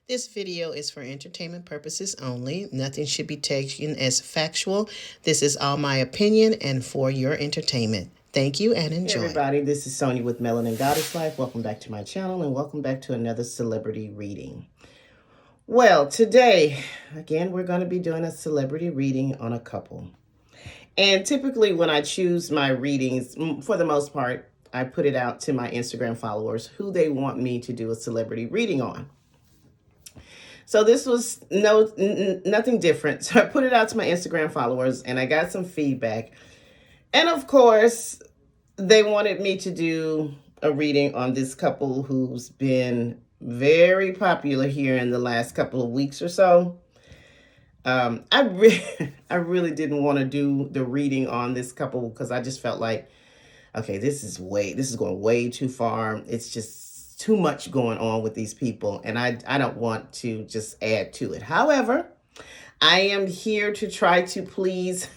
This video is for entertainment purposes only. Nothing should be taken as factual. This is all my opinion and for your entertainment. Thank you and enjoy. Hey everybody, this is Sonia with Melanin Goddess Life. Welcome back to my channel and welcome back to another celebrity reading. Well, today, again, we're going to be doing a celebrity reading on a couple. And typically when I choose my readings, for the most part, I put it out to my Instagram followers who they want me to do a celebrity reading on. So this was nothing different. So I put it out to my Instagram followers and I got some feedback. And of course, they wanted me to do a reading on this couple who's been very popular here in the last couple of weeks or so. I really didn't want to do the reading on this couple because I just felt like, okay, this is going way too far. It's just too much going on with these people, and I don't want to just add to it. However, I am here to try to please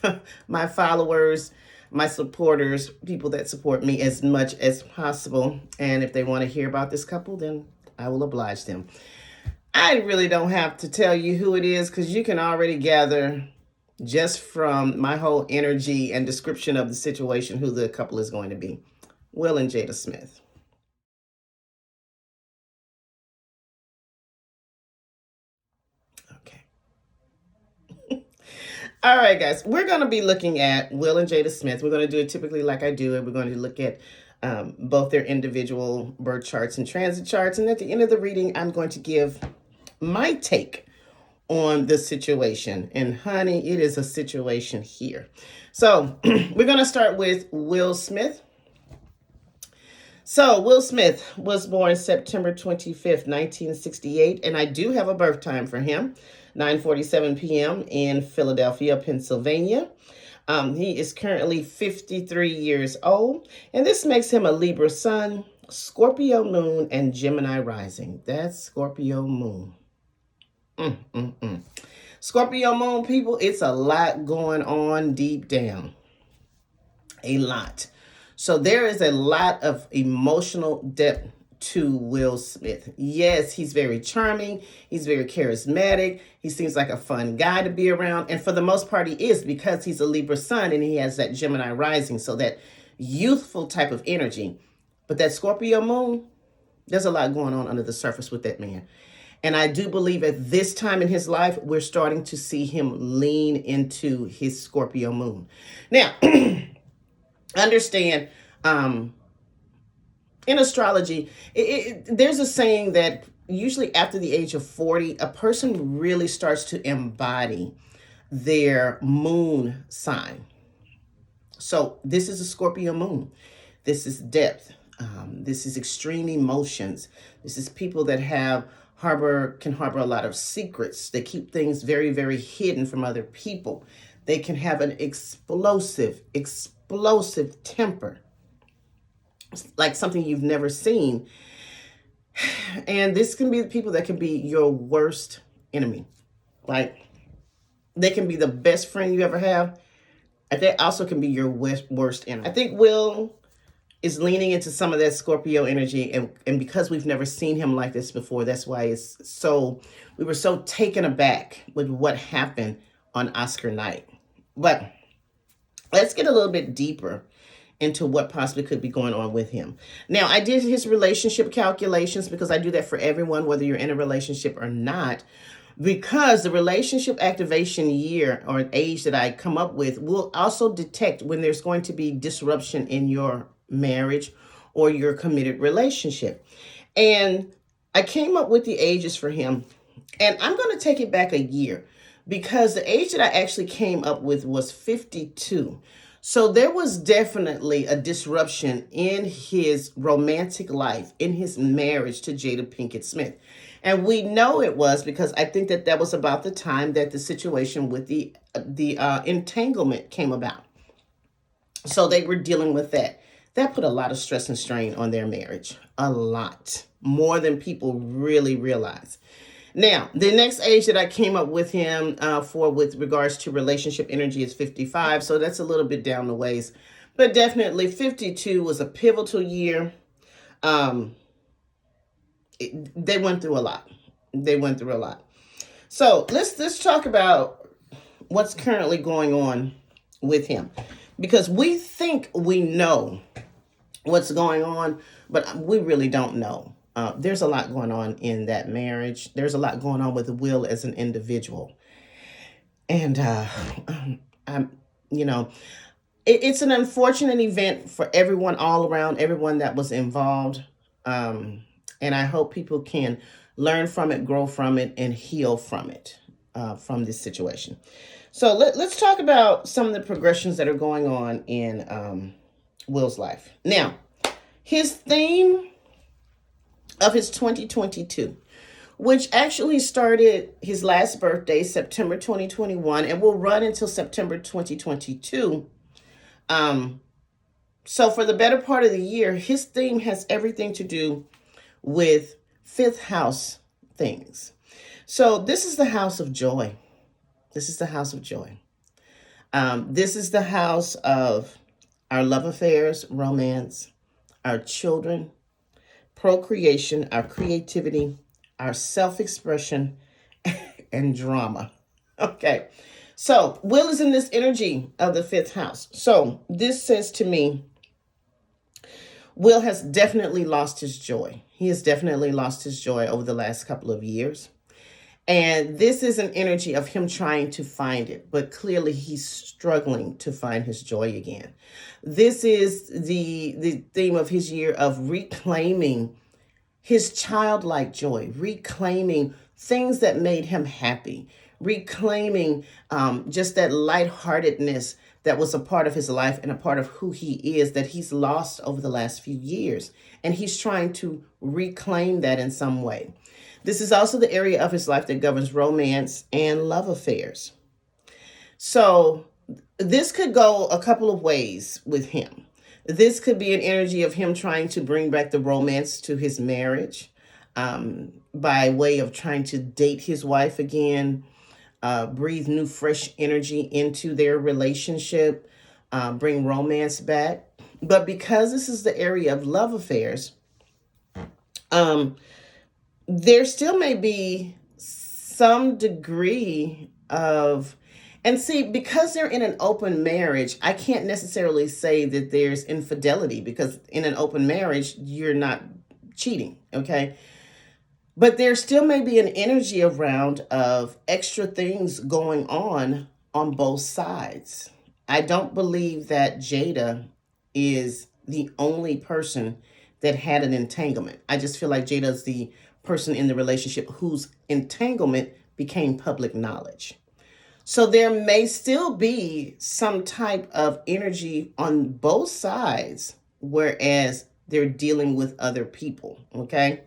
my followers, my supporters, people that support me as much as possible. And if they want to hear about this couple, then I will oblige them. I really don't have to tell you who it is because you can already gather just from my whole energy and description of the situation who the couple is going to be. Will and Jada Smith. Okay. All right, guys. We're going to be looking at Will and Jada Smith. We're going to do it typically like I do it. We're going to look at both their individual birth charts and transit charts. And at the end of the reading, I'm going to give my take on the situation. And honey, it is a situation here. So we're going to start with Will Smith. So Will Smith was born September 25th, 1968. And I do have a birth time for him, 9:47 p.m. in Philadelphia, Pennsylvania. He is currently 53 years old. And this makes him a Libra sun, Scorpio moon, and Gemini rising. That's Scorpio moon. Scorpio moon, people, it's a lot going on deep down. A lot. So there is a lot of emotional depth to Will Smith. Yes, he's very charming. He's very charismatic. He seems like a fun guy to be around. And for the most part, he is, because he's a Libra sun and he has that Gemini rising. So that youthful type of energy. But that Scorpio moon, there's a lot going on under the surface with that man. And I do believe at this time in his life, we're starting to see him lean into his Scorpio moon. Now, understand, in astrology, there's a saying that usually after the age of 40, a person really starts to embody their moon sign. So this is a Scorpio moon. This is depth. This is extreme emotions. This is people that can harbor a lot of secrets. They keep things very, very hidden from other people. They can have an explosive temper, like something you've never seen. And this can be the people that can be your worst enemy. Like, they can be the best friend you ever have. And they also can be your worst enemy. I think Will is leaning into some of that Scorpio energy. And because we've never seen him like this before, that's why we were so taken aback with what happened on Oscar night. But let's get a little bit deeper into what possibly could be going on with him. Now, I did his relationship calculations because I do that for everyone, whether you're in a relationship or not, because the relationship activation year or age that I come up with will also detect when there's going to be disruption in your marriage or your committed relationship. And I came up with the ages for him, and I'm going to take it back a year because the age that I actually came up with was 52. So there was definitely a disruption in his romantic life, in his marriage to Jada Pinkett-Smith. And we know it was because I think that was about the time that the situation with the entanglement came about. So they were dealing with that. That put a lot of stress and strain on their marriage. A lot. More than people really realize. Now, the next age that I came up with him with regards to relationship energy is 55. So that's a little bit down the ways. But definitely 52 was a pivotal year. They went through a lot. They went through a lot. So let's talk about what's currently going on with him, because we think we know what's going on, but we really don't know. There's a lot going on in that marriage. There's a lot going on with Will as an individual, and I'm, you know, it's an unfortunate event for everyone all around, everyone that was involved. And I hope people can learn from it, grow from it, and heal from it, from this situation. So let's talk about some of the progressions that are going on in Will's life. Now, his theme of his 2022, which actually started his last birthday, September 2021, and will run until September 2022. So for the better part of the year, his theme has everything to do with fifth house things. So this is the house of joy. This is the house of joy. This is the house of our love affairs, romance, our children, procreation, our creativity, our self-expression, and drama. Okay. So Will is in this energy of the fifth house. So this says to me, Will has definitely lost his joy. He has definitely lost his joy over the last couple of years. And this is an energy of him trying to find it, but clearly he's struggling to find his joy again. This is the theme of his year of reclaiming his childlike joy, reclaiming things that made him happy, reclaiming just that lightheartedness that was a part of his life and a part of who he is that he's lost over the last few years. And he's trying to reclaim that in some way. This is also the area of his life that governs romance and love affairs. So this could go a couple of ways with him. This could be an energy of him trying to bring back the romance to his marriage, by way of trying to date his wife again, breathe new, fresh energy into their relationship, bring romance back. But because this is the area of love affairs, there still may be some degree of, and see, because they're in an open marriage, I can't necessarily say that there's infidelity, because in an open marriage, you're not cheating, okay? But there still may be an energy around of extra things going on both sides. I don't believe that Jada is the only person that had an entanglement. I just feel like Jada's the person in the relationship whose entanglement became public knowledge. So there may still be some type of energy on both sides, whereas they're dealing with other people, okay?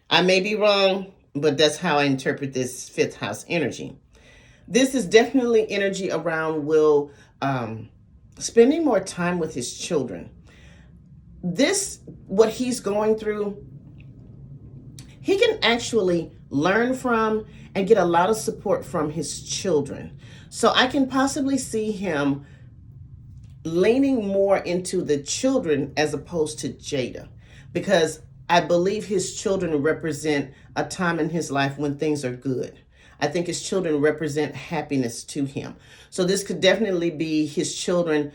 I may be wrong, but that's how I interpret this fifth house energy. This is definitely energy around Will spending more time with his children. This, what he's going through, he can actually learn from and get a lot of support from his children. So I can possibly see him leaning more into the children as opposed to Jada, because I believe his children represent a time in his life when things are good. I think his children represent happiness to him. So this could definitely be his children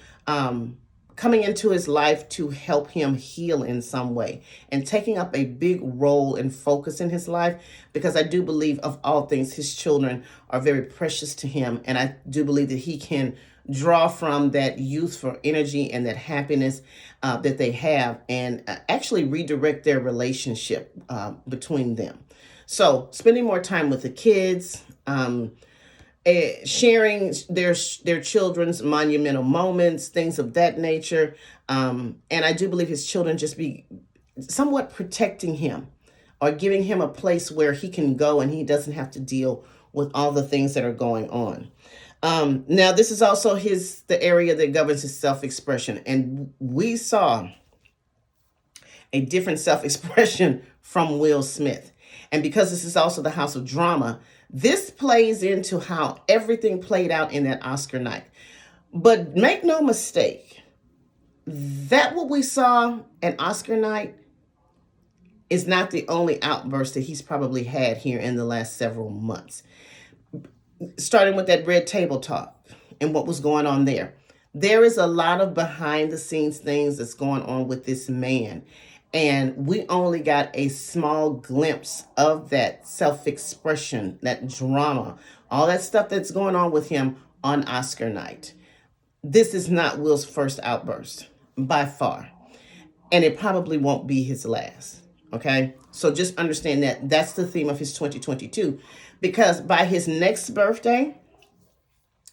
coming into his life to help him heal in some way and taking up a big role and focus in his life, because I do believe of all things, his children are very precious to him. And I do believe that he can draw from that youthful energy and that happiness that they have, and actually redirect their relationship between them. So spending more time with the kids, sharing their children's monumental moments, things of that nature. And I do believe his children just be somewhat protecting him or giving him a place where he can go and he doesn't have to deal with all the things that are going on. Now, this is also the area that governs his self-expression. And we saw a different self-expression from Will Smith. And because this is also the house of drama, this plays into how everything played out in that Oscar night. But make no mistake, that what we saw at Oscar night, is not the only outburst that he's probably had here in the last several months. Starting with that red table talk and what was going on there. There is a lot of behind the scenes things that's going on with this man. And we only got a small glimpse of that self expression, that drama, all that stuff that's going on with him on Oscar night. This is not Will's first outburst by far. And it probably won't be his last. Okay. So just understand that that's the theme of his 2022. Because by his next birthday,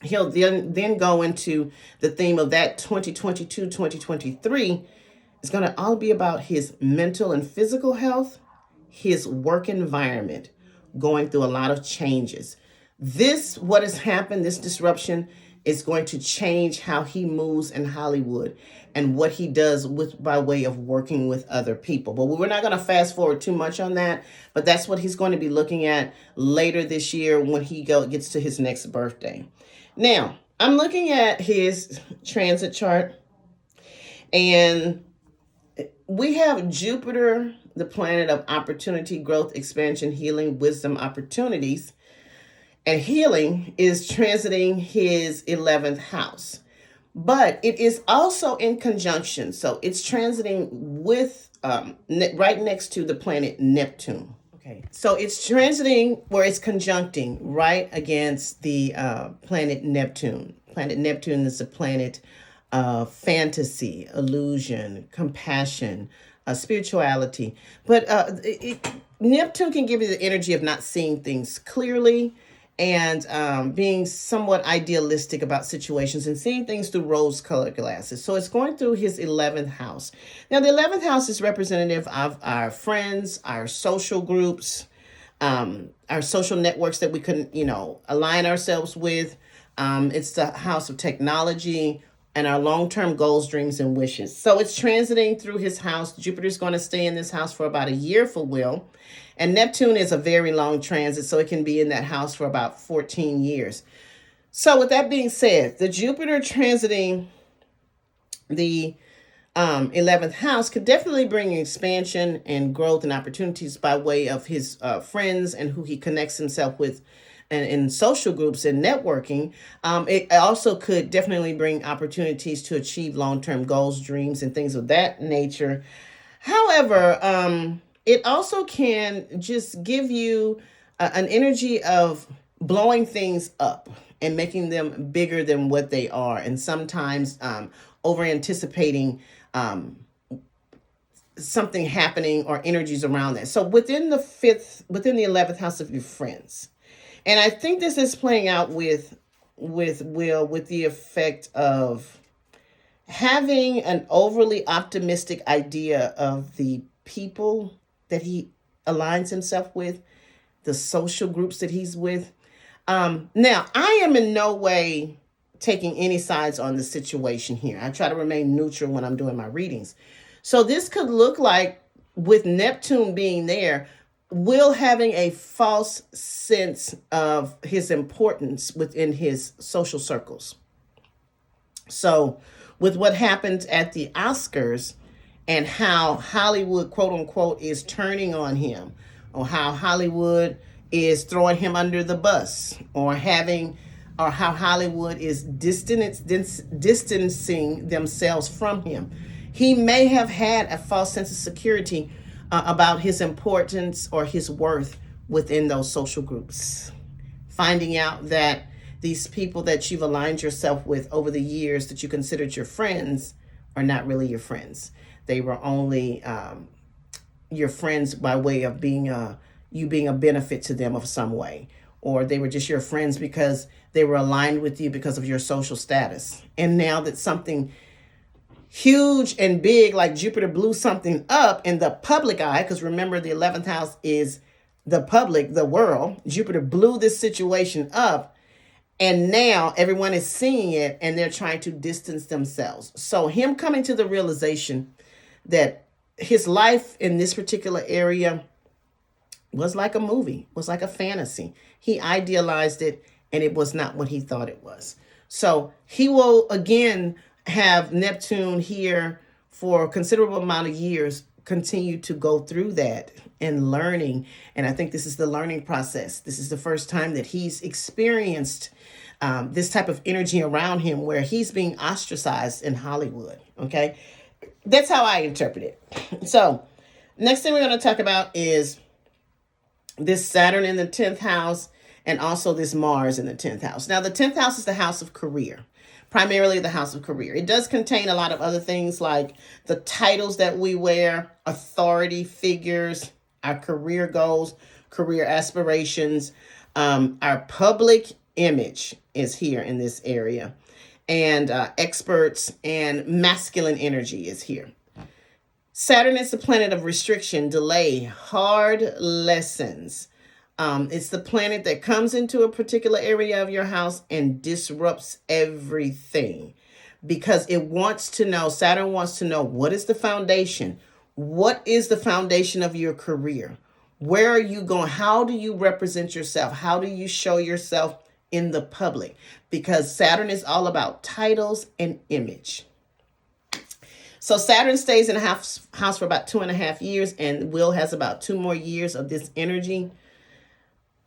he'll then go into the theme of that 2022, 2023. It's going to all be about his mental and physical health, his work environment, going through a lot of changes. What has happened, this disruption, is going to change how he moves in Hollywood and what he does by way of working with other people. But we're not going to fast forward too much on that, but that's what he's going to be looking at later this year when he gets to his next birthday. Now, I'm looking at his transit chart, and we have Jupiter, the planet of opportunity, growth, expansion, healing, wisdom, opportunities. And healing is transiting his 11th house. But it is also in conjunction. So it's transiting with right next to the planet Neptune. Okay. So it's transiting where it's conjuncting right against the planet Neptune. Planet Neptune is a planet of fantasy, illusion, compassion, spirituality. But Neptune can give you the energy of not seeing things clearly, and being somewhat idealistic about situations and seeing things through rose-colored glasses. So it's going through his 11th house. Now, the 11th house is representative of our friends, our social groups, our social networks that we can, align ourselves with. It's the house of technology and our long-term goals, dreams, and wishes. So it's transiting through his house. Jupiter's going to stay in this house for about a year for Will. And Neptune is a very long transit, so it can be in that house for about 14 years. So with that being said, the Jupiter transiting the 11th house could definitely bring expansion and growth and opportunities by way of his friends and who he connects himself with and in social groups and networking. It also could definitely bring opportunities to achieve long-term goals, dreams, and things of that nature. However, it also can just give you an energy of blowing things up and making them bigger than what they are. And sometimes over anticipating something happening or energies around that. So within the 11th house of your friends. And I think this is playing out with Will, with the effect of having an overly optimistic idea of the people that he aligns himself with, the social groups that he's with. Now, I am in no way taking any sides on the situation here. I try to remain neutral when I'm doing my readings. So this could look like, with Neptune being there, Will having a false sense of his importance within his social circles. So with what happened at the Oscars and how Hollywood, quote unquote, is turning on him, or how Hollywood is throwing him under the bus, or how Hollywood is distancing themselves from him. He may have had a false sense of security about his importance or his worth within those social groups. Finding out that these people that you've aligned yourself with over the years that you considered your friends are not really your friends. They were only your friends by way of you being a benefit to them of some way. Or they were just your friends because they were aligned with you because of your social status. And now that something huge and big like Jupiter blew something up in the public eye, because remember the 11th house is the public, the world. Jupiter blew this situation up, and now everyone is seeing it and they're trying to distance themselves. So him coming to the realization that his life in this particular area was like a movie, was like a fantasy. He idealized it and it was not what he thought it was. So he will again have Neptune here for a considerable amount of years, continue to go through that and learning. And I think this is the learning process. This is the first time that he's experienced this type of energy around him where he's being ostracized in Hollywood. Okay. That's how I interpret it. So, next thing we're going to talk about is this Saturn in the 10th house and also this Mars in the 10th house. Now, the 10th house is the house of career, primarily the house of career. It does contain a lot of other things like the titles that we wear, authority figures, our career goals, career aspirations, our public image is here in this area, and experts and masculine energy is here. Saturn is the planet of restriction, delay, hard lessons. It's the planet that comes into a particular area of your house and disrupts everything because it wants to know, Saturn wants to know, what is the foundation? What is the foundation of your career? Where are you going? How do you represent yourself? How do you show yourself in the public? Because Saturn is all about titles and image. So Saturn stays in a house for about 2.5 years, and Will has about 2 more years of this energy.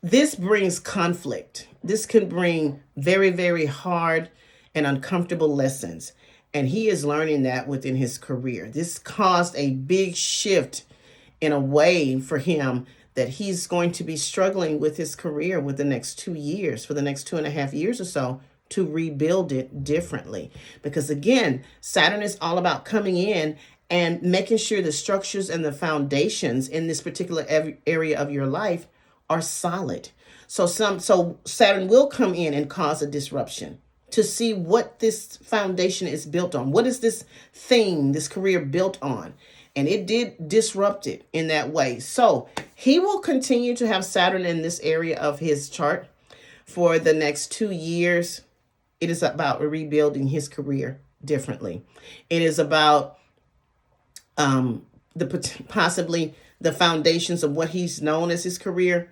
This brings conflict. This can bring very, very hard and uncomfortable lessons. And he is learning that within his career. This caused a big shift in a way for him that he's going to be struggling with his career with the next 2 years, for the next 2.5 years or so, to rebuild it differently. Because again, Saturn is all about coming in and making sure the structures and the foundations in this particular area of your life are solid. So Saturn will come in and cause a disruption to see what this foundation is built on. What is this thing, this career built on? And it did disrupt it in that way. So he will continue to have Saturn in this area of his chart for the next 2 years. It is about rebuilding his career differently. It is about possibly the foundations of what he's known as his career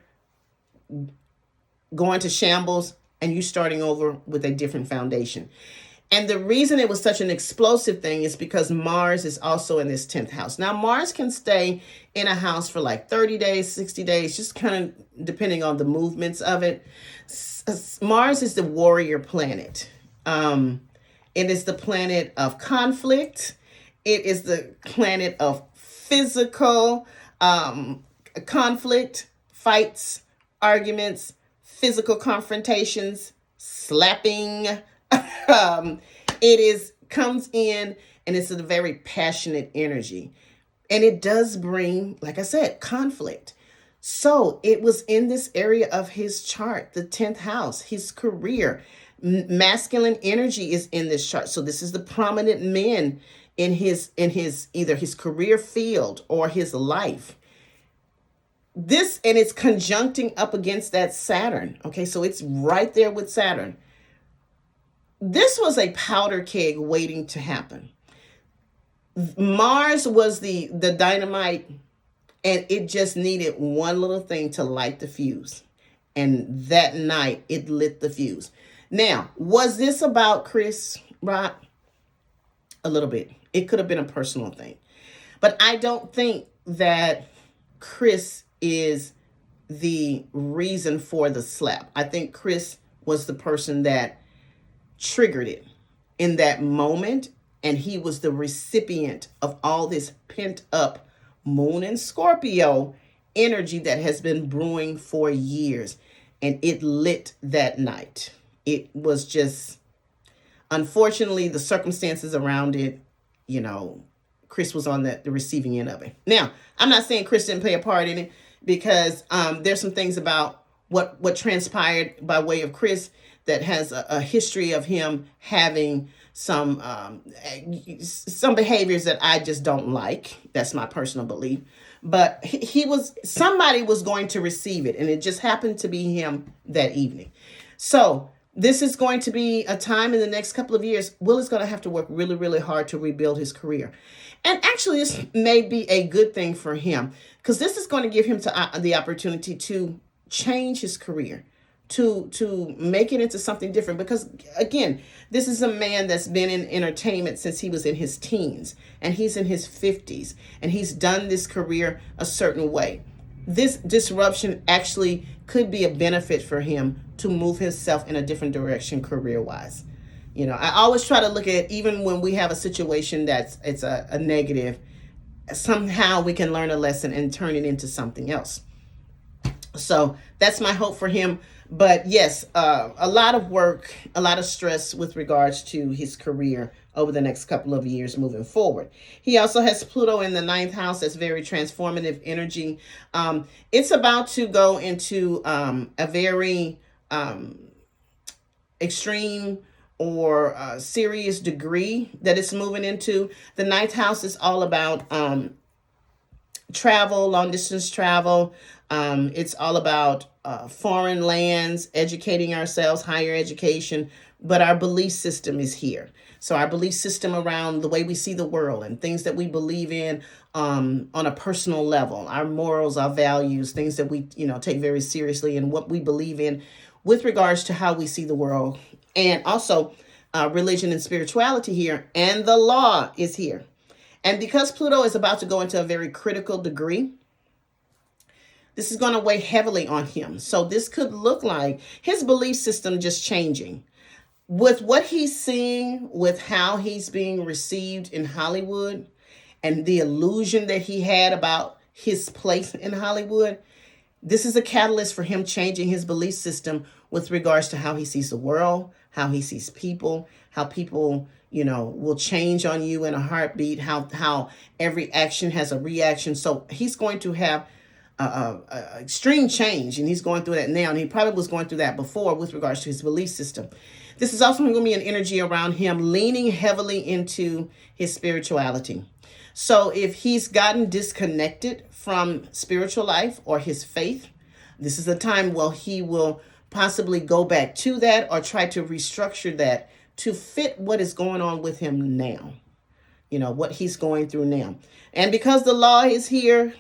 going to shambles and you starting over with a different foundation. And the reason it was such an explosive thing is because Mars is also in this 10th house. Now, Mars can stay in a house for like 30 days, 60 days, just kind of depending on the movements of it. Mars is the warrior planet. It is the planet of conflict. It is the planet of physical conflict, fights, arguments, physical confrontations, slapping. Comes in and it's a very passionate energy. And it does bring, like I said, conflict. So it was in this area of his chart, the 10th house, his career. Masculine energy is in this chart. So this is the prominent men in his either his career field or his life. This, and it's conjuncting up against that Saturn. Okay, so it's right there with Saturn. This was a powder keg waiting to happen. Mars was the dynamite, and it just needed one little thing to light the fuse. And that night, it lit the fuse. Now, was this about Chris Rock? A little bit. It could have been a personal thing. But I don't think that Chris is the reason for the slap. I think Chris was the person that triggered it in that moment, and he was the recipient of all this pent up Moon and Scorpio energy that has been brewing for years, and it lit that night. It was just, unfortunately, the circumstances around it, Chris was on the receiving end of it. Now, I'm not saying Chris didn't play a part in it, because there's some things about what transpired by way of Chris that has a history of him having some behaviors that I just don't like. That's my personal belief. But somebody was going to receive it, and it just happened to be him that evening. So this is going to be a time in the next couple of years. Will is going to have to work really, really hard to rebuild his career. And actually, this may be a good thing for him, because this is going to give him the opportunity to change his career, to make it into something different. Because again, this is a man that's been in entertainment since he was in his teens, and he's in his 50s, and he's done this career a certain way. This disruption actually could be a benefit for him to move himself in a different direction career wise. I always try to look at, even when we have a situation that's it's a negative, somehow we can learn a lesson and turn it into something else. So that's my hope for him. But yes, a lot of work, a lot of stress with regards to his career over the next couple of years moving forward. He also has Pluto in the ninth house. That's very transformative energy. It's about to go into a very extreme or serious degree that it's moving into. The ninth house is all about travel, long distance travel. It's all about foreign lands, educating ourselves, higher education, but our belief system is here. So our belief system around the way we see the world and things that we believe in on a personal level, our morals, our values, things that we take very seriously, and what we believe in with regards to how we see the world, and also religion and spirituality here, and the law is here. And because Pluto is about to go into a very critical degree, this is going to weigh heavily on him. So this could look like his belief system just changing. With what he's seeing, with how he's being received in Hollywood, and the illusion that he had about his place in Hollywood, this is a catalyst for him changing his belief system with regards to how he sees the world, how he sees people, how people will change on you in a heartbeat, how every action has a reaction. So he's going to have extreme change, and he's going through that now, and he probably was going through that before with regards to his belief system. This is also going to be an energy around him leaning heavily into his spirituality. So if he's gotten disconnected from spiritual life or his faith, this is a time where he will possibly go back to that or try to restructure that to fit what is going on with him now, what he's going through now. And because the law is here,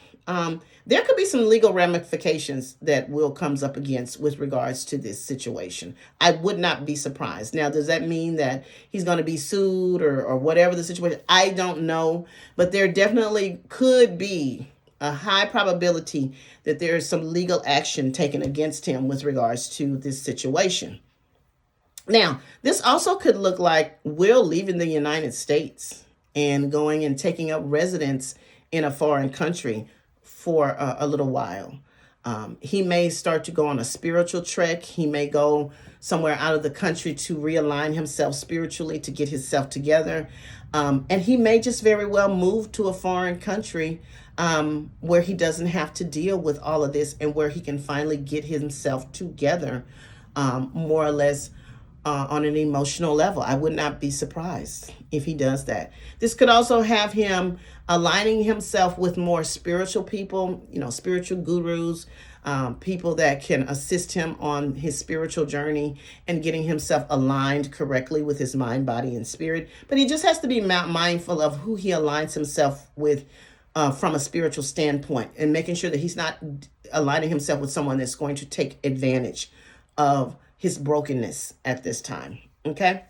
there could be some legal ramifications that Will comes up against with regards to this situation. I would not be surprised. Now, does that mean that he's going to be sued or whatever the situation? I don't know, but there definitely could be a high probability that there is some legal action taken against him with regards to this situation. Now, this also could look like Will leaving the United States and going and taking up residence in a foreign country for a little while. He may start to go on a spiritual trek. He may go somewhere out of the country to realign himself spiritually, to get himself together. And he may just very well move to a foreign country where he doesn't have to deal with all of this, and where he can finally get himself together more or less on an emotional level. I would not be surprised if he does that. This could also have him aligning himself with more spiritual people, spiritual gurus, people that can assist him on his spiritual journey and getting himself aligned correctly with his mind, body, and spirit. But he just has to be mindful of who he aligns himself with from a spiritual standpoint, and making sure that he's not aligning himself with someone that's going to take advantage of his brokenness at this time. Okay.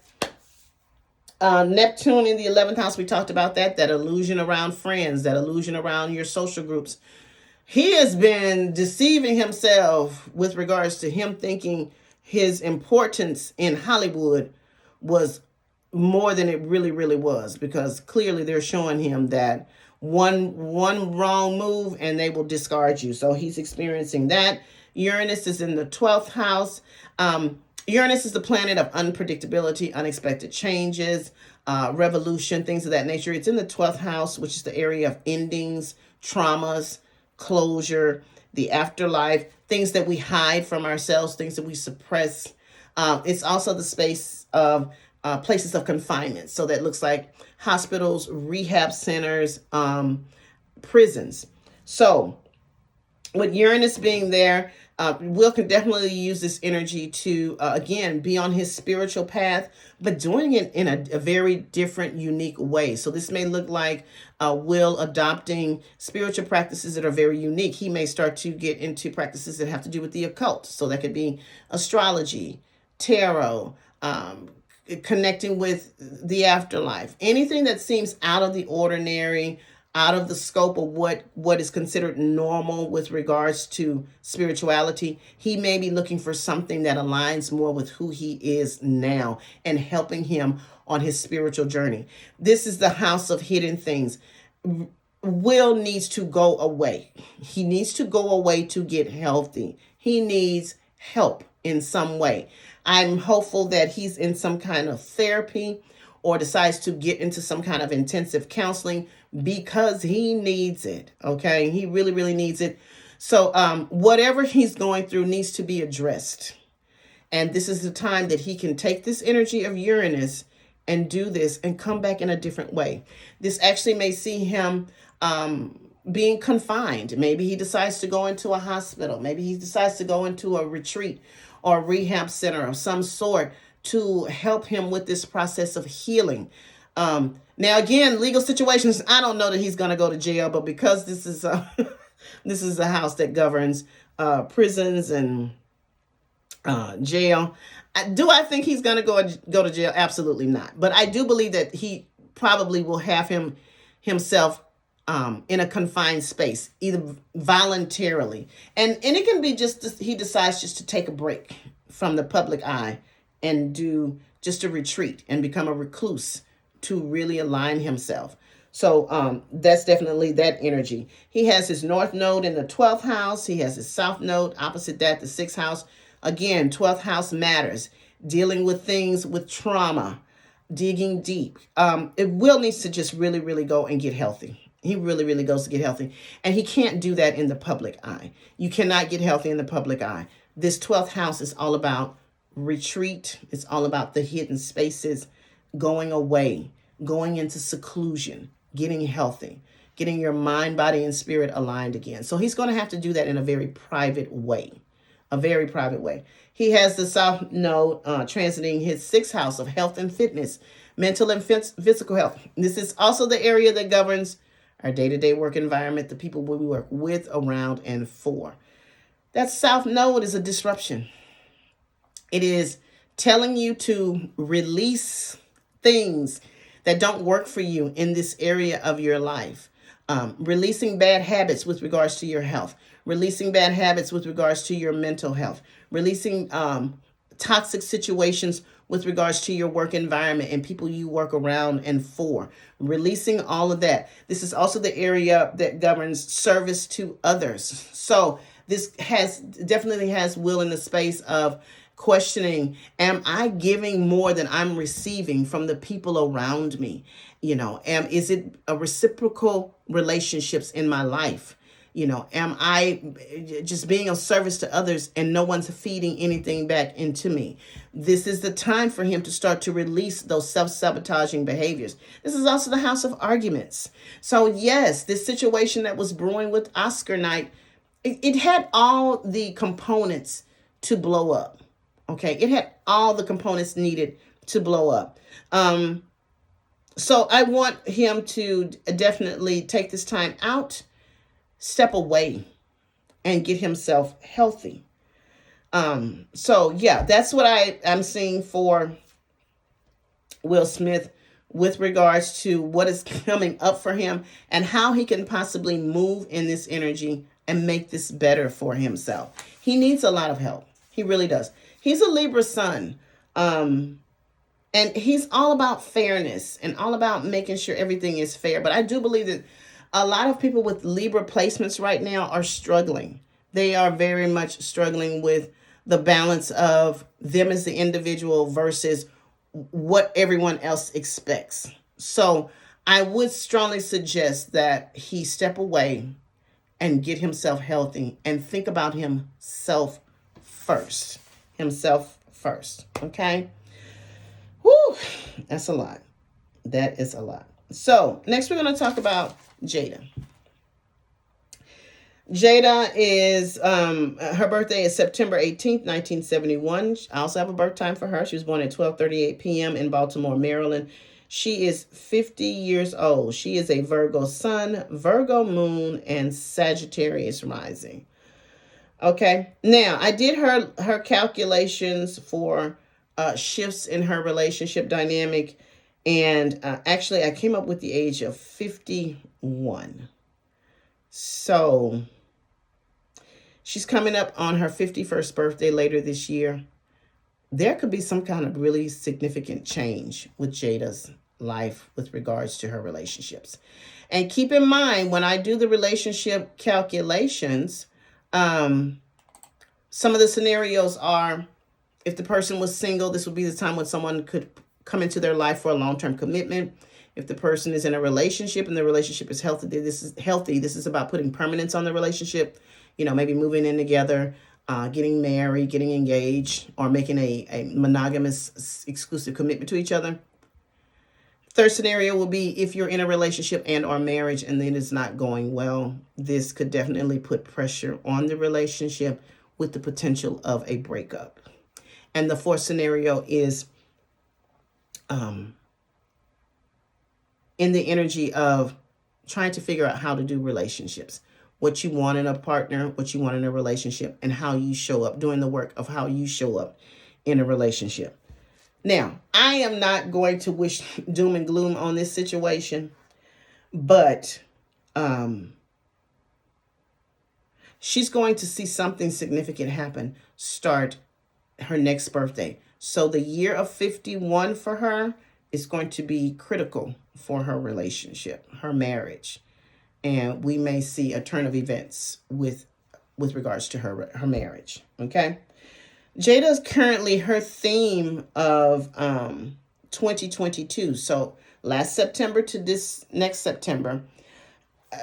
Neptune in the 11th house, we talked about that illusion around friends, that illusion around your social groups. He has been deceiving himself with regards to him thinking his importance in Hollywood was more than it really, really was, because clearly they're showing him that one wrong move and they will discard you. So he's experiencing that. Uranus is in the 12th house. Uranus is the planet of unpredictability, unexpected changes, revolution, things of that nature. It's in the 12th house, which is the area of endings, traumas, closure, the afterlife, things that we hide from ourselves, things that we suppress. It's also the space of places of confinement. So that looks like hospitals, rehab centers, prisons. So with Uranus being there, Will can definitely use this energy to, again, be on his spiritual path, but doing it in a very different, unique way. So this may look like Will adopting spiritual practices that are very unique. He may start to get into practices that have to do with the occult. So that could be astrology, tarot, connecting with the afterlife, anything that seems out of the ordinary, out of the scope of what is considered normal with regards to spirituality. He may be looking for something that aligns more with who he is now and helping him on his spiritual journey. This is the house of hidden things. Will needs to go away. He needs to go away to get healthy. He needs help in some way. I'm hopeful that he's in some kind of therapy or decides to get into some kind of intensive counseling because he needs it. Okay. He really, really needs it. So whatever he's going through needs to be addressed. And this is the time that he can take this energy of Uranus and do this and come back in a different way. This actually may see him being confined. Maybe he decides to go into a hospital. Maybe he decides to go into a retreat or a rehab center of some sort to help him with this process of healing. Now, again, legal situations, I don't know that he's going to go to jail, but because this is this is a house that governs prisons and jail, do I think he's going to go to jail? Absolutely not. But I do believe that he probably will have himself in a confined space, either voluntarily. And it can be just he decides just to take a break from the public eye and do just a retreat and become a recluse to really align himself. So that's definitely that energy. He has his north node in the 12th house. He has his south node opposite that, the 6th house. Again, 12th house matters. Dealing with things with trauma, digging deep. Will needs to just really, really go and get healthy. He really, really goes to get healthy. And he can't do that in the public eye. You cannot get healthy in the public eye. This 12th house is all about retreat. It's all about the hidden spaces, going away, going into seclusion, getting healthy, getting your mind, body, and spirit aligned again. So he's going to have to do that in a very private way, a very private way. He has the south node transiting his 6th house of health and fitness, mental and physical health. This is also the area that governs our day-to-day work environment, the people we work with, around, and for. That south node is a disruption. It is telling you to release things that don't work for you in this area of your life. Releasing bad habits with regards to your health. Releasing bad habits with regards to your mental health. Releasing toxic situations with regards to your work environment and people you work around and for. Releasing all of that. This is also the area that governs service to others. So this definitely has Will in the space of questioning, am I giving more than I'm receiving from the people around me? Is it a reciprocal relationships in my life? Am I just being of service to others and no one's feeding anything back into me? This is the time for him to start to release those self-sabotaging behaviors. This is also the house of arguments. So yes, this situation that was brewing with Oscar night, it had all the components to blow up. Okay, it had all the components needed to blow up. So I want him to definitely take this time out, step away, and get himself healthy. So yeah, that's what I'm seeing for Will Smith with regards to what is coming up for him and how he can possibly move in this energy and make this better for himself. He needs a lot of help. He really does. He's a Libra sun. And he's all about fairness and all about making sure everything is fair. But I do believe that a lot of people with Libra placements right now are struggling. They are very much struggling with the balance of them as the individual versus what everyone else expects. So I would strongly suggest that he step away and get himself healthy and think about himself first. Himself first. Okay? Whew, that's a lot. That is a lot. So next we're going to talk about Jada. Jada is her birthday is September 18th, 1971. I also have a birth time for her. She was born at 12:38 p.m. in Baltimore, Maryland. She is 50 years old. She is a Virgo sun, Virgo moon, and Sagittarius rising. Okay. Now, I did her calculations for shifts in her relationship dynamic, and actually I came up with the age of 51. So, she's coming up on her 51st birthday later this year. There could be some kind of really significant change with Jada's life with regards to her relationships. And keep in mind, when I do the relationship calculations, um, some of the scenarios are if the person was single, this would be the time when someone could come into their life for a long-term commitment. If the person is in a relationship and the relationship is healthy, this is healthy. This is about putting permanence on the relationship. Maybe moving in together, getting married, getting engaged, or making a monogamous exclusive commitment to each other. Third scenario will be if you're in a relationship and or marriage and then it's not going well. This could definitely put pressure on the relationship with the potential of a breakup. And the fourth scenario is in the energy of trying to figure out how to do relationships, what you want in a partner, what you want in a relationship, and how you show up, doing the work of how you show up in a relationship. Now, I am not going to wish doom and gloom on this situation, but she's going to see something significant happen start her next birthday. So the year of 51 for her is going to be critical for her relationship, her marriage. And we may see a turn of events with regards to her marriage. Okay. Jada is currently her theme of 2022. So last September to this next September,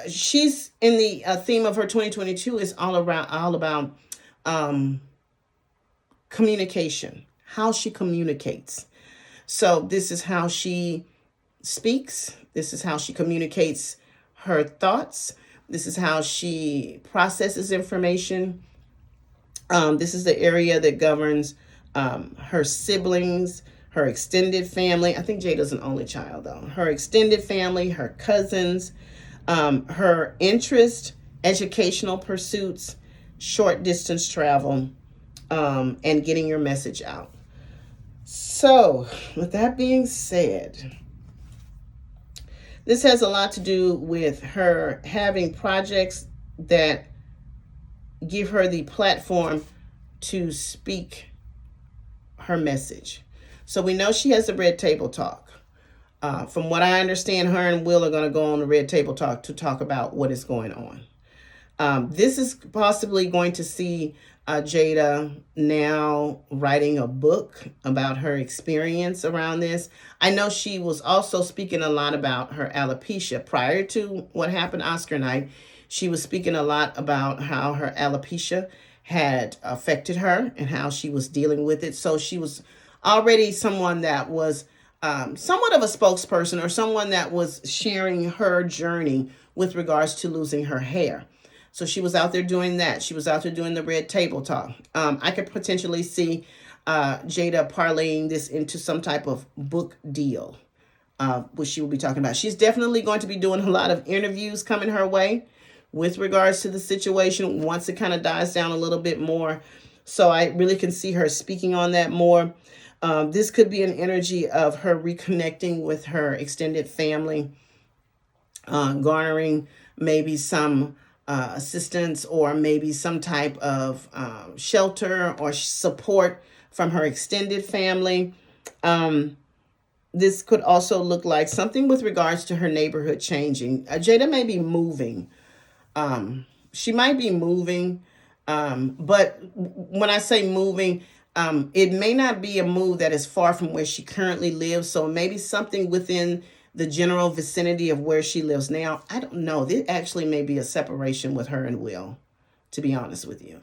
she's in the theme of her 2022 is all about communication, how she communicates. So this is how she speaks. This is how she communicates her thoughts. This is how she processes information. This is the area that governs her siblings, her extended family. I think Jada's an only child, though. Her extended family, her cousins, her interest, educational pursuits, short distance travel, and getting your message out. So, with that being said, this has a lot to do with her having projects that give her the platform to speak her message. So we know she has the Red Table Talk. From what I understand, her and Will are going to go on the Red Table Talk to talk about what is going on. This is possibly going to see Jada now writing a book about her experience around this. I know she was also speaking a lot about her alopecia prior to what happened Oscar night. She was speaking a lot about how her alopecia had affected her and how she was dealing with it. So she was already someone that was somewhat of a spokesperson or someone that was sharing her journey with regards to losing her hair. So she was out there doing that. She was out there doing the Red Table Talk. I could potentially see Jada parlaying this into some type of book deal, which she will be talking about. She's definitely going to be doing a lot of interviews coming her way with regards to the situation once it kind of dies down a little bit more. So I really can see her speaking on that more. This could be an energy of her reconnecting with her extended family, garnering maybe some assistance or maybe some type of shelter or support from her extended family. This could also look like something with regards to her neighborhood changing. Jada may be moving. She might be moving, but when I say moving, it may not be a move that is far from where she currently lives. So maybe something within the general vicinity of where she lives now. I don't know. There actually may be a separation with her and Will, to be honest with you.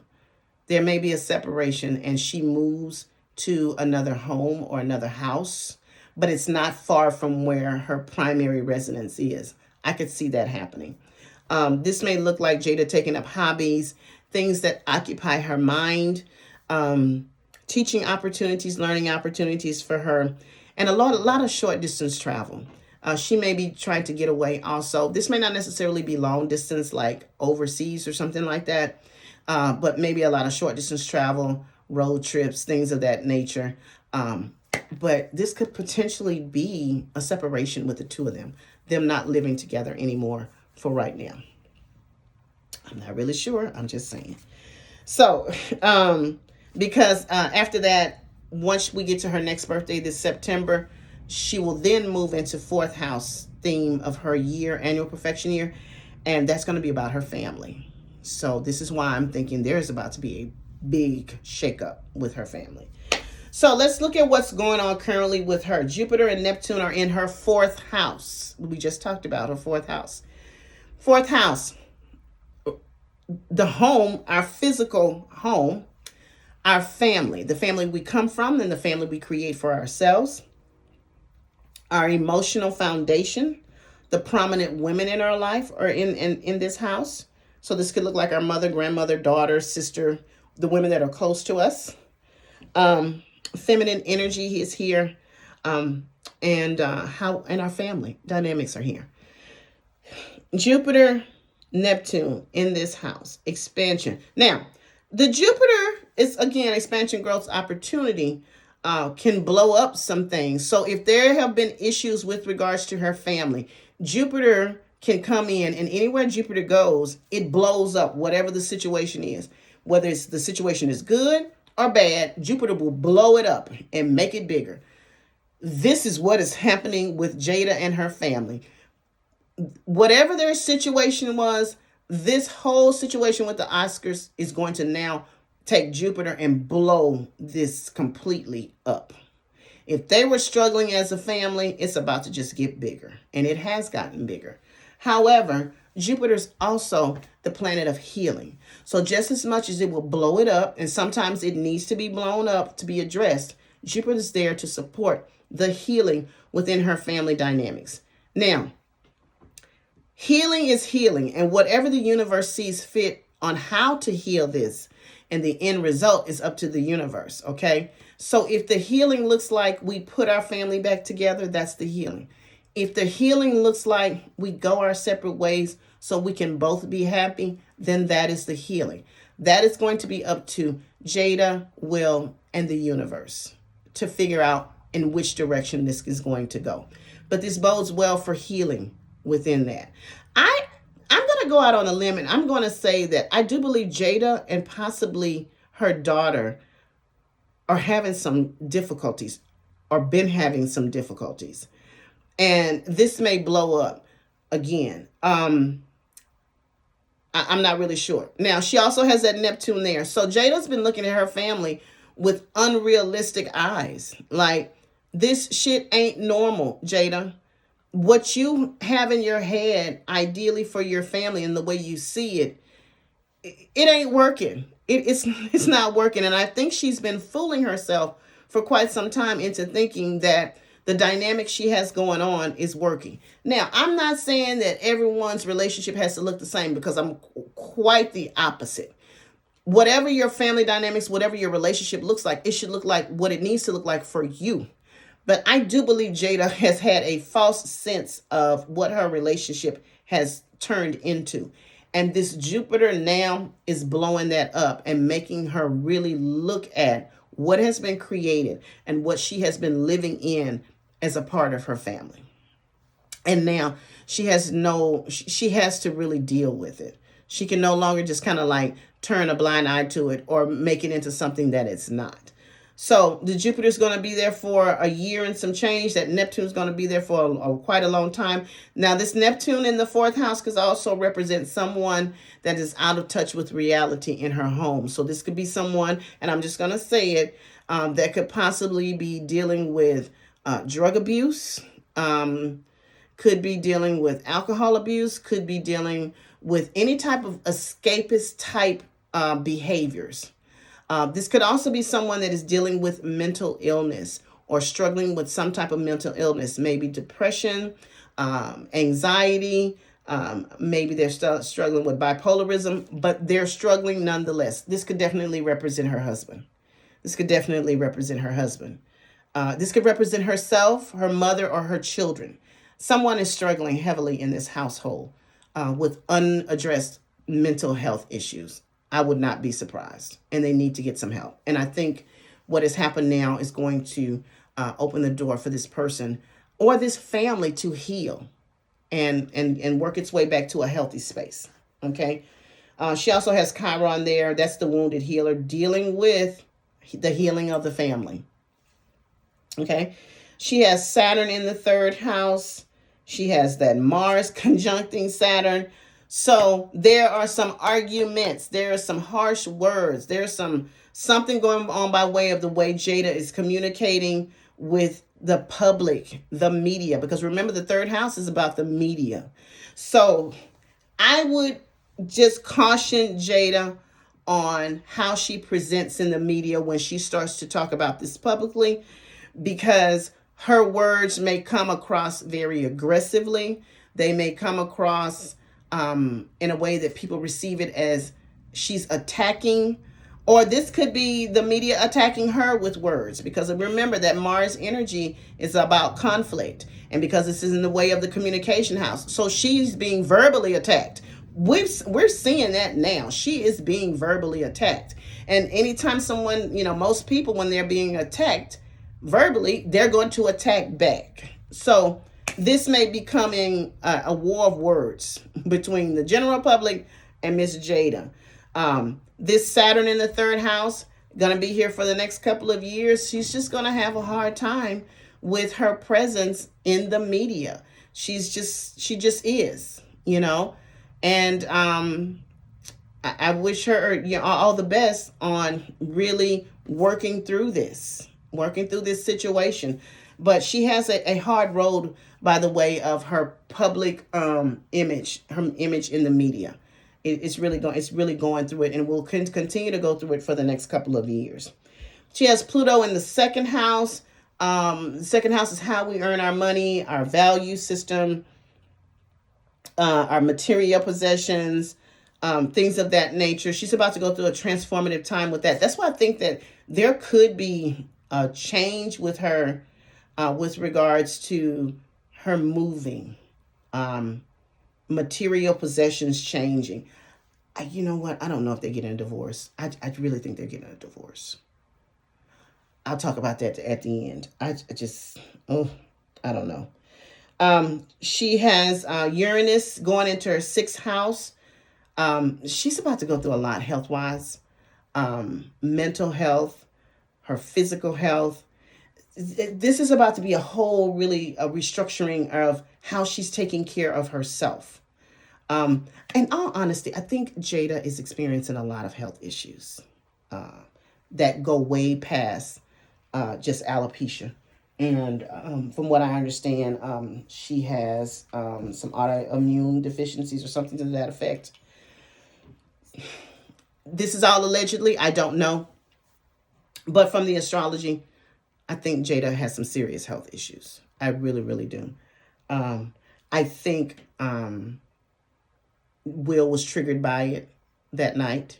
There may be a separation and she moves to another home or another house, but it's not far from where her primary residence is. I could see that happening. This may look like Jada taking up hobbies, things that occupy her mind, um, teaching opportunities, learning opportunities for her, and a lot of short distance travel. She may be trying to get away also. This may not necessarily be long distance, like overseas or something like that, but maybe a lot of short distance travel, road trips, things of that nature. But this could potentially be a separation with the two of them not living together anymore for right now. I'm not really sure. I'm just saying. So, because after that, once we get to her next birthday this September, she will then move into fourth house theme of her year, annual perfection year, and that's going to be about her family. So this is why I'm thinking there's about to be a big shakeup with her family. So let's look at what's going on currently with her. Jupiter and Neptune are in her fourth house. We just talked about her fourth house. Fourth house, the home, our physical home, our family, the family we come from, and the family we create for ourselves, our emotional foundation, the prominent women in our life are in this house. So this could look like our mother, grandmother, daughter, sister, the women that are close to us. Feminine energy is here, and our family dynamics are here. Jupiter, Neptune in this house, expansion. Now, the Jupiter is again expansion, growth, opportunity. Can blow up some things. So if there have been issues with regards to her family, Jupiter can come in, and anywhere Jupiter goes, it blows up whatever the situation is. Whether it's the situation is good or bad, Jupiter will blow it up and make it bigger. This is what is happening with Jada and her family. Whatever their situation was, this whole situation with the Oscars is going to now take Jupiter and blow this completely up. If they were struggling as a family, it's about to just get bigger, and it has gotten bigger. However, Jupiter's also the planet of healing. So just as much as it will blow it up, and sometimes it needs to be blown up to be addressed, Jupiter's there to support the healing within her family dynamics. Now, healing is healing, and whatever the universe sees fit on how to heal this, and the end result is up to the universe, okay? So if the healing looks like we put our family back together, that's the healing. If the healing looks like we go our separate ways so we can both be happy, then that is the healing. That is going to be up to Jada, Will, and the universe to figure out in which direction this is going to go. But this bodes well for healing within that. I'm going to go out on a limb, and I'm going to say that I do believe Jada and possibly her daughter are having some difficulties or been having some difficulties. And this may blow up again. I'm not really sure. Now, she also has that Neptune there. So Jada's been looking at her family with unrealistic eyes. Like, this shit ain't normal, Jada. What you have in your head, ideally for your family and the way you see it, it ain't working. It's not working. And I think she's been fooling herself for quite some time into thinking that the dynamic she has going on is working. Now, I'm not saying that everyone's relationship has to look the same, because I'm quite the opposite. Whatever your family dynamics, whatever your relationship looks like, it should look like what it needs to look like for you. But I do believe Jada has had a false sense of what her relationship has turned into. And this Jupiter now is blowing that up and making her really look at what has been created and what she has been living in as a part of her family. And now she has to really deal with it. She can no longer just kind of like turn a blind eye to it or make it into something that it's not. So the Jupiter's going to be there for a year and some change. That Neptune's going to be there for quite a long time. Now, this Neptune in the fourth house could also represent someone that is out of touch with reality in her home. So this could be someone, and I'm just going to say it, that could possibly be dealing with drug abuse, could be dealing with alcohol abuse, could be dealing with any type of escapist type behaviors. This could also be someone that is dealing with mental illness or struggling with some type of mental illness, maybe depression, anxiety, Maybe they're still struggling with bipolarism, but they're struggling nonetheless. This could definitely represent her husband. This could definitely represent her husband. This could represent herself, her mother, or her children. Someone is struggling heavily in this household with unaddressed mental health issues. I would not be surprised. And they need to get some help. And I think what has happened now is going to open the door for this person or this family to heal and work its way back to a healthy space. Okay. She also has Chiron there. That's the wounded healer dealing with the healing of the family. Okay. She has Saturn in the third house. She has that Mars conjuncting Saturn. So there are some arguments. There are some harsh words. There's something going on by way of the way Jada is communicating with the public, the media, because remember the third house is about the media. So I would just caution Jada on how she presents in the media when she starts to talk about this publicly, because her words may come across very aggressively. They may come across in a way that people receive it as she's attacking, or this could be the media attacking her with words, because remember that Mars energy is about conflict, and because this is in the way of the communication house, so she's being verbally attacked. We're seeing that now. She is being verbally attacked, and anytime someone, most people, when they're being attacked verbally, they're going to attack back. So this may be becoming a war of words between the general public and Miss Jada. This Saturn in the third house, going to be here for the next couple of years. She's just going to have a hard time with her presence in the media. She just is, and I wish her all the best on really working through this situation. But she has a hard road by the way of her public image, her image in the media. It's really going through it, and will continue to go through it for the next couple of years. She has Pluto in the second house. The second house is how we earn our money, our value system, our material possessions, things of that nature. She's about to go through a transformative time with that. That's why I think that there could be a change with her with regards to her moving, material possessions changing. You know what? I don't know if they're getting a divorce. I really think they're getting a divorce. I'll talk about that at the end. I don't know. She has Uranus going into her sixth house. She's about to go through a lot health-wise, mental health, her physical health. This is about to be a restructuring of how she's taking care of herself. In all honesty, I think Jada is experiencing a lot of health issues that go way past just alopecia. And from what I understand, she has some autoimmune deficiencies or something to that effect. This is all allegedly. I don't know. But from the astrology, I think Jada has some serious health issues. I really, really do. I think Will was triggered by it that night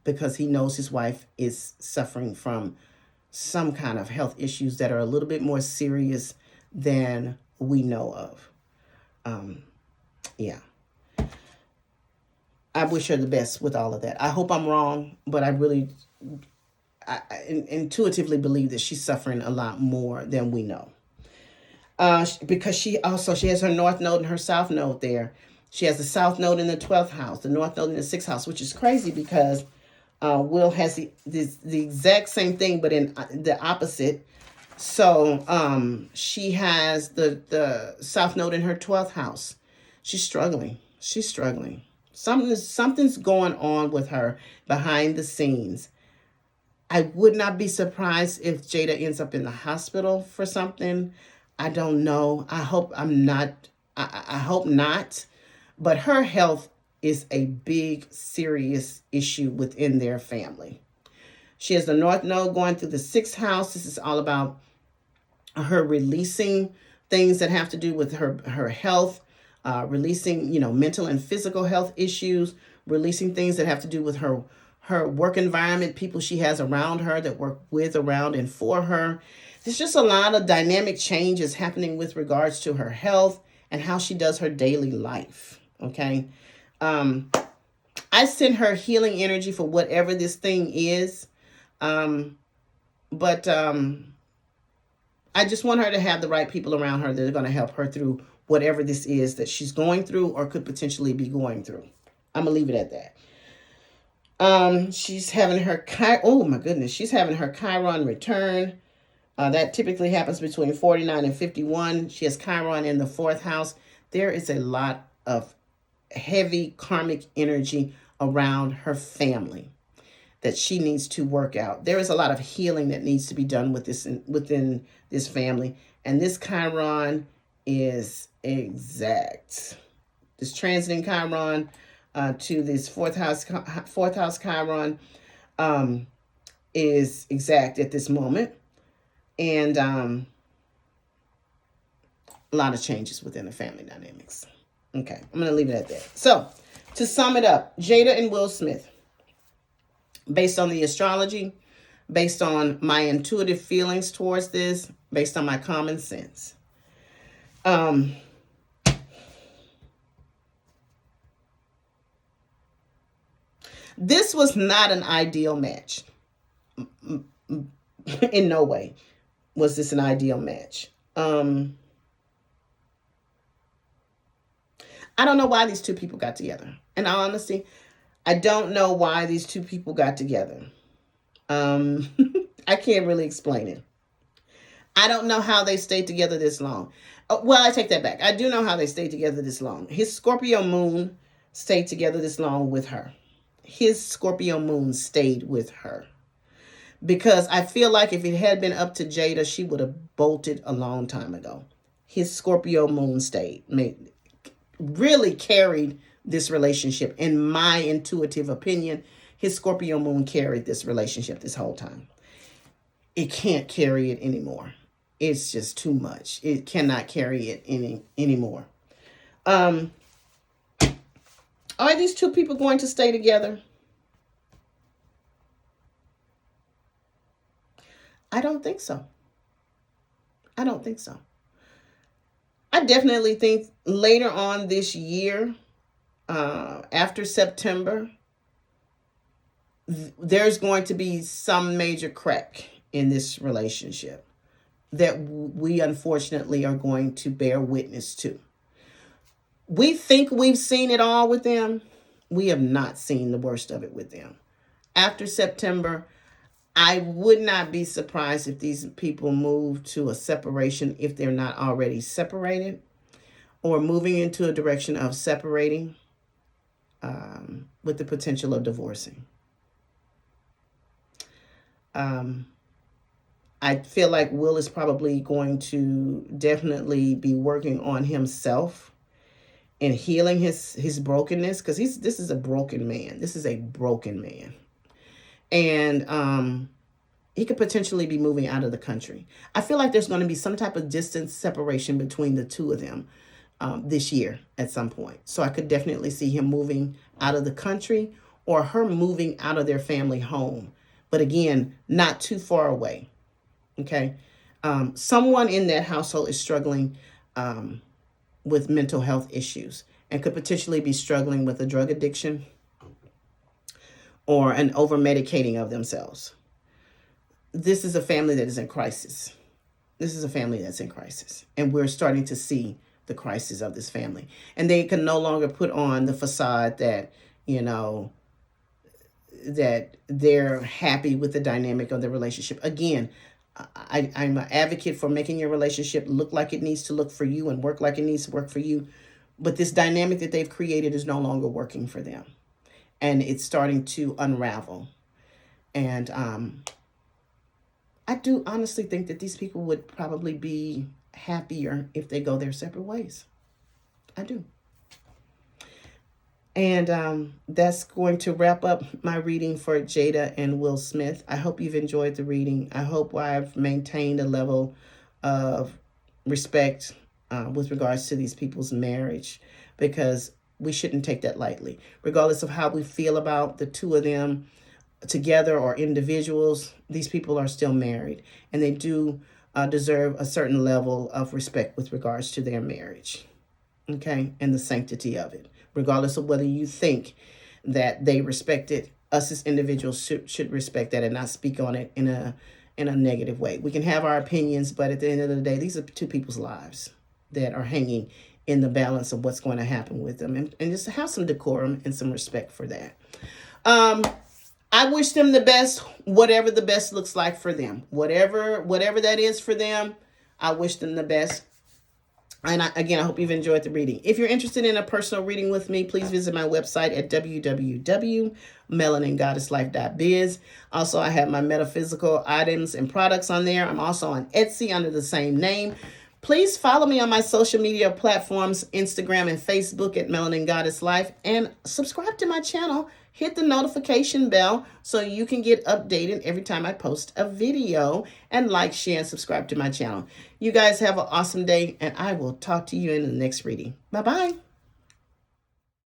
because he knows his wife is suffering from some kind of health issues that are a little bit more serious than we know of. Yeah. I wish her the best with all of that. I hope I'm wrong, but I intuitively believe that she's suffering a lot more than we know. Because she has her north node and her south node there. She has the south node in the 12th house, the north node in the 6th house, which is crazy because Will has the exact same thing, but in the opposite. So she has the south node in her 12th house. She's struggling. Something's going on with her behind the scenes. I would not be surprised if Jada ends up in the hospital for something. I don't know. I hope I'm not. I hope not. But her health is a big, serious issue within their family. She has the north node going through the 6th house. This is all about her releasing things that have to do with her health, releasing, mental and physical health issues, releasing things that have to do with her work environment, people she has around her that work with, around, and for her. There's just a lot of dynamic changes happening with regards to her health and how she does her daily life. Okay. I send her healing energy for whatever this thing is. But I just want her to have the right people around her that are going to help her through whatever this is that she's going through or could potentially be going through. I'm going to leave it at that. She's having her oh my goodness, she's having her Chiron return. That typically happens between 49 and 51. She has Chiron in the 4th house. There is a lot of heavy karmic energy around her family that she needs to work out. There is a lot of healing that needs to be done with within this family. And this Chiron is exact. This transiting Chiron to this fourth house Chiron is exact at this moment. And a lot of changes within the family dynamics. Okay, I'm going to leave it at that. So, to sum it up, Jada and Will Smith, based on the astrology, based on my intuitive feelings towards this, based on my common sense. This was not an ideal match. In no way was this an ideal match. I don't know why these two people got together. In all honesty, I don't know why these two people got together. I can't really explain it. I don't know how they stayed together this long. Well, I take that back. I do know how they stayed together this long. His Scorpio moon stayed together this long with her. His Scorpio moon stayed with her. Because I feel like if it had been up to Jada, she would have bolted a long time ago. His Scorpio moon really carried this relationship. In my intuitive opinion, his Scorpio moon carried this relationship this whole time. It can't carry it anymore. It's just too much. It cannot carry it anymore. Are these two people going to stay together? I don't think so. I don't think so. I definitely think later on this year, after September, there's going to be some major crack in this relationship that we unfortunately are going to bear witness to. We think we've seen it all with them. We have not seen the worst of it with them. After September, I would not be surprised if these people move to a separation if they're not already separated, or moving into a direction of separating with the potential of divorcing. I feel like Will is probably going to definitely be working on himself and healing his brokenness, because this is a broken man. This is a broken man. And he could potentially be moving out of the country. I feel like there's going to be some type of distance separation between the two of them this year at some point. So I could definitely see him moving out of the country, or her moving out of their family home. But again, not too far away. Okay. Someone in that household is struggling with mental health issues and could potentially be struggling with a drug addiction or an over-medicating of themselves. This is a family that is in crisis. This is a family that's in crisis. And we're starting to see the crisis of this family. And they can no longer put on the facade that, that they're happy with the dynamic of the relationship. Again, I'm an advocate for making your relationship look like it needs to look for you and work like it needs to work for you. But this dynamic that they've created is no longer working for them. And it's starting to unravel. And I do honestly think that these people would probably be happier if they go their separate ways. I do. And that's going to wrap up my reading for Jada and Will Smith. I hope you've enjoyed the reading. I hope I've maintained a level of respect with regards to these people's marriage, because we shouldn't take that lightly. Regardless of how we feel about the two of them together or individuals, these people are still married, and they do deserve a certain level of respect with regards to their marriage, okay, and the sanctity of it. Regardless of whether you think that they respect it, us as individuals should respect that and not speak on it in a negative way. We can have our opinions, but at the end of the day, these are two people's lives that are hanging in the balance of what's going to happen with them, and just have some decorum and some respect for that. I wish them the best, whatever the best looks like for them. Whatever that is for them, I wish them the best. And again, I hope you've enjoyed the reading. If you're interested in a personal reading with me, please visit my website at www.melaningoddesslife.biz. Also, I have my metaphysical items and products on there. I'm also on Etsy under the same name. Please follow me on my social media platforms, Instagram and Facebook at Melanin Goddess Life, and subscribe to my channel. Hit the notification bell so you can get updated every time I post a video, and like, share, and subscribe to my channel. You guys have an awesome day, and I will talk to you in the next reading. Bye-bye.